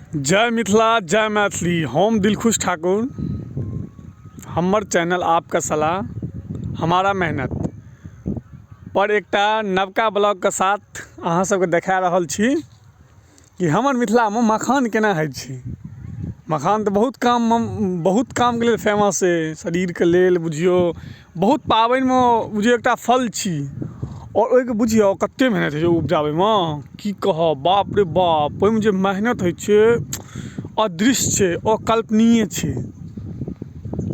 जय मिथिला जय मैथिली। हम दिलखुश ठाकुर। हमर चैनल आपका सलाह हमारा मेहनत पर एकटा नवका ब्लॉग के साथ अहाँ सबके देखा रहल छी कि हमर मिथिला में मखान केना होइ छै। मखान तो बहुत काम के लेल फेमस है। शरीर के लेल बुझियो बहुत पाबनि में बुझियो एकटा फल छी और ओहिके बुझियो कते मेहनत होइ छै उपजाबे में की कहब। बाप रे बाप, ओहिमे जे मेहनत होइ छै अदृश्य छै, अकल्पनीय छै।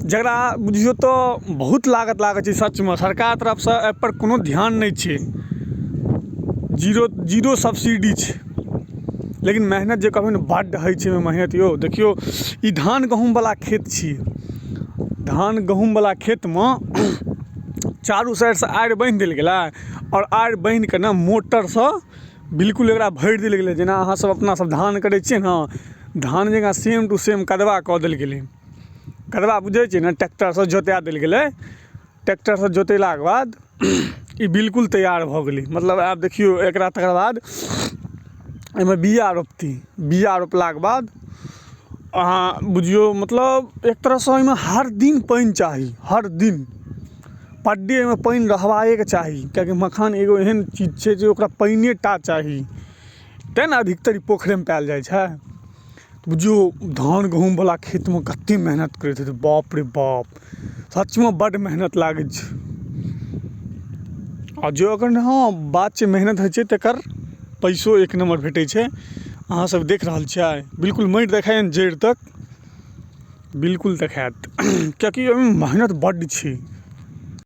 जकरा बुझियो तो बहुत लागत लागे छै। सच में सरकार तरफ से एहि पर कोनो ध्यान नहीं छै। जीरो सब्सिडी छै, लेकिन मेहनत जे कहबै ने बड्ड होइ छै मेहनत यौ। देखियो ई धान गहूँम वाला खेत छी। धान गहूँम वाला खेत में चारू साइड से आड़ि बान्हि देल गेलै और आड़ि बान्हि के ना मोटर से बिल्कुल एकरा भरि देल गेलै। जेना अहाँ सब अपना सब धान करै छियै ना, धान जकाँ सेम टू सेम कदवा कऽ देल गेलै। कदवा बुझै छियै ना, ट्रैक्टर से जोता देल गेलै। ट्रैक्टर से जोतेलाक बाद ई बिल्कुल तैयार भऽ गेलै। मतलब आब देखियो एकरा तकर बाद एहिमे बिया रोपती। बिया रोपलाक बाद अहाँ बुझियो मतलब एक तरह से एहिमे हर दिन पानि चाही। हर दिन पर डे में पानि रहबाए के चाही, कियाकि मखान एगो एहन चीज छै जे ओकरा पानिए टा चाही। तेँ ने अधिकतर पोखरे में पायल जाइ छै। बुझियो धान गहूँम वाला खेत में कते मेहनत करैत हेतै। बाप रे बाप, सच में बड्ड मेहनत लागै छै। और जो अगर हाँ बात छै मेहनत होइ छै तकर पैसो एक नंबर भेटै छै। अहाँ सब देख रहल छियै बिल्कुल माटि देखाय जड़ि तक बिल्कुल देखायत कियाकि ओहिमे मेहनत बड्ड छै।